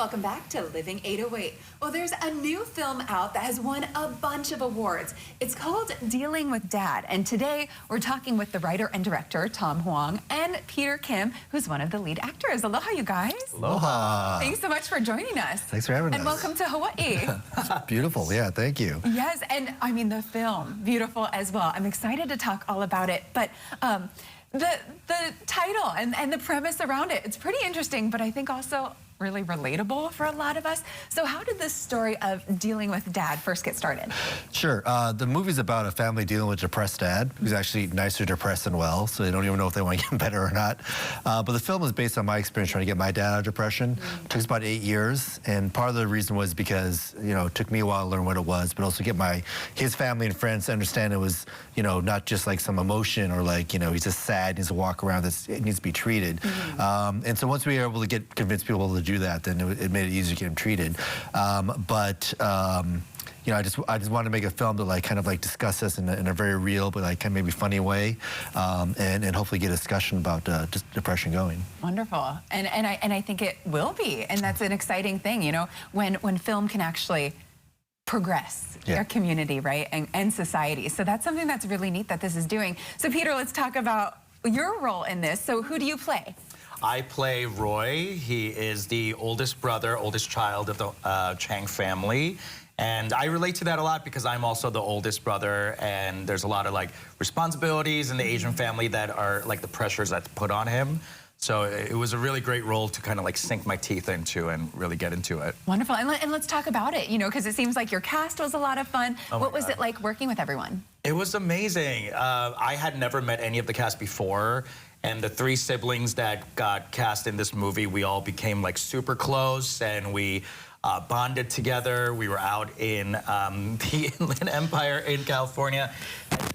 welcome back to Living 808. Well, there's a new film out that has won a bunch of awards. It's called Dealing with Dad, and today we're talking with the writer and director, Tom Hwang, and Peter Kim, who's one of the lead actors. Aloha, you guys. Aloha. Thanks so much for joining us. Thanks for having us. And welcome to Hawaii. Beautiful, yeah, thank you. Yes, and I mean the film, beautiful as well. I'm excited to talk all about it, but the title and the premise around it, it's pretty interesting, but I think also really relatable for a lot of us. So how did this story of dealing with dad first get started? Sure. The movie's about a family dealing with depressed dad, who's actually nicer depressed than well, so they don't even know if they want to get better or not. But the film is based on my experience trying to get my dad out of depression. It took us about 8 years, and part of the reason was because, you know, it took me a while to learn what it was, but also get his family and friends to understand it was, you know, not just like some emotion or like, you know, he's just sad, needs to walk around, it needs to be treated. And so once we were able to convince people to do that, then it made it easier to get him treated. You know, I just wanted to make a film to like kind of like discuss this in a very real but like kind of maybe funny way, and hopefully get a discussion about just depression going. Wonderful, and I think it will be, and that's an exciting thing, you know, when film can actually progress our community, right, and society. So that's something that's really neat that this is doing. So Peter, let's talk about your role in this. So who do you play? I play Roy. He is the oldest brother, oldest child of the Chang family. And I relate to that a lot because I'm also the oldest brother, and there's a lot of like responsibilities in the Asian family that are like the pressures that's put on him. So it was a really great role to kind of like sink my teeth into and really get into it. Wonderful. And let's talk about it, you know, because it seems like your cast was a lot of fun. What was it like working with everyone? It was amazing. I had never met any of the cast before. And the 3 siblings that got cast in this movie, we all became like super close, and we bonded together. We were out in the Inland Empire in California.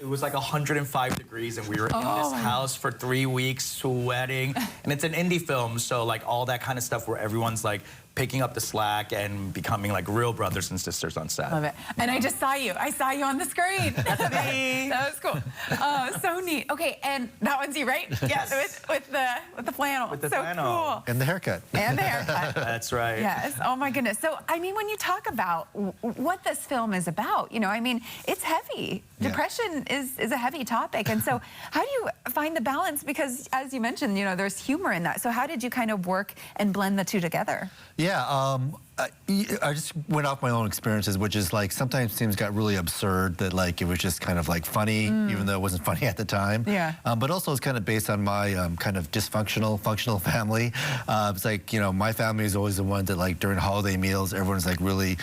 It was like 105 degrees, and we were in this house for 3 weeks sweating. And it's an indie film, so like all that kind of stuff where everyone's like picking up the slack and becoming like real brothers and sisters on set. Love it. And I just saw you. I saw you on the screen. That's me. That was cool. So neat. Okay, and that one's you, right? Yes. With the flannel. With the so flannel. Cool. And the haircut. And the haircut. That's right. Yes. Oh my goodness. So I mean, when you talk about what this film is about, you know, I mean, it's heavy. Depression is a heavy topic, and so how do you find the balance? Because as you mentioned, you know, there's humor in that. So how did you kind of work and blend the two together? Yeah, I just went off my own experiences, which is like sometimes things got really absurd that like it was just kind of like funny, even though it wasn't funny at the time. Yeah. But also it's kind of based on my kind of functional family. It's like, you know, my family is always the one that like during holiday meals, everyone's like really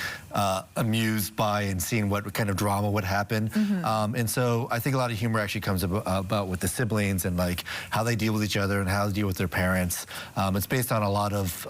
amused by and seeing what kind of drama would happen. And so I think a lot of humor actually comes about with the siblings and like how they deal with each other and how they deal with their parents. It's based on a lot of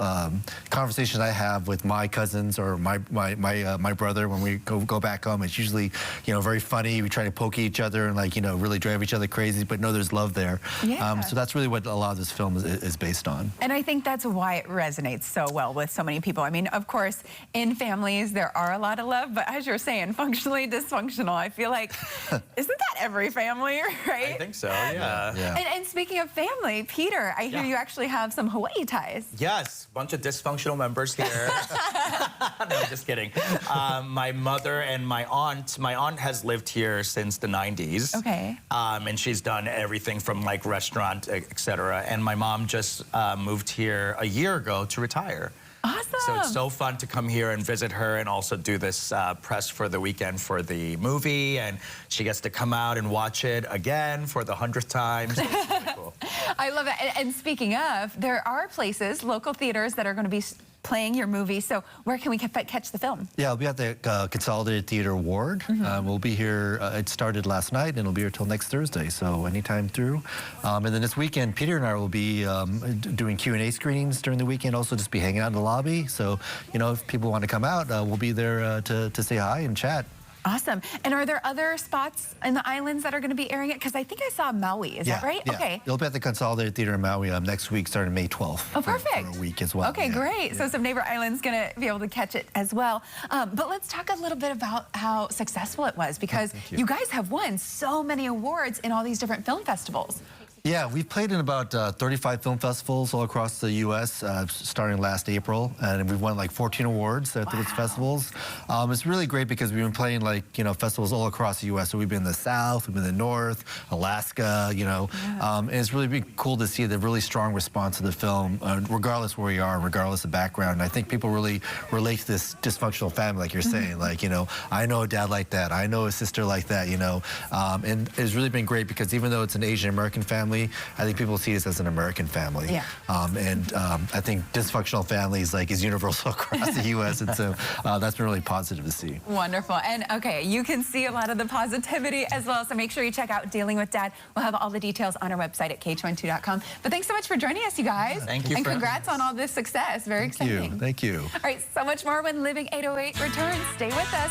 conversations I have with my cousins or my brother when we go back home. It's usually, you know, very funny. We try to poke each other and like, you know, really drive each other crazy, but no, there's love there. Yeah. So that's really what a lot of this film is based on. And I think that's why it resonates so well with so many people. I mean, of course, in families, there are a lot of love, but as you're saying, functionally dysfunctional, I feel like, isn't that every family, right? I think so, yeah. And speaking of family, Peter, I hear you actually have some Hawaii ties. Yes, bunch of dysfunctional members here. No, just kidding. My mother and my aunt has lived here since the 90s. Okay. And she's done everything from like restaurant, etc. And my mom just moved here a year ago to retire. Awesome. So it's so fun to come here and visit her and also do this press for the weekend for the movie. And she gets to come out and watch it again for the 100th time. So it's really cool. I love it. And speaking of, there are places, local theaters that are going to be playing your movie. So where can we catch the film? Yeah, we'll be at the Consolidated Theater Ward. We'll be here, it started last night and it'll be here till next Thursday, so anytime through. And then this weekend, Peter and I will be doing Q&A screenings during the weekend, also just be hanging out in the lobby. So, you know, if people want to come out, we'll be there to say hi and chat. Awesome. And are there other spots in the islands that are going to be airing it? Because I think I saw Maui. Is that right? Yeah. Okay. It'll be at the Consolidated Theater in Maui next week, starting May 12th. Oh, perfect. For a week as well. Okay, great. So some neighbor islands going to be able to catch it as well. But let's talk a little bit about how successful it was, because you guys have won so many awards in all these different film festivals. Yeah, we've played in about 35 film festivals all across the U.S. Starting last April, and we've won like 14 awards at those festivals. It's really great because we've been playing festivals all across the U.S. So we've been in the South, we've been in the North, Alaska, and it's really been cool to see the really strong response to the film, regardless where we are, regardless of background. And I think people really relate to this dysfunctional family, like you're saying. Like, I know a dad like that, I know a sister like that, and it's really been great because even though it's an Asian American family, I think people see this as an American family. Yeah. I think dysfunctional families is universal across the U.S. And so that's been really positive to see. Wonderful. And okay, you can see a lot of the positivity as well. So make sure you check out Dealing with Dad. We'll have all the details on our website at KHON2.com. But thanks so much for joining us, you guys. Thank you. And congrats on all this success. Very exciting. Thank you. All right, so much more when Living 808 returns. Stay with us.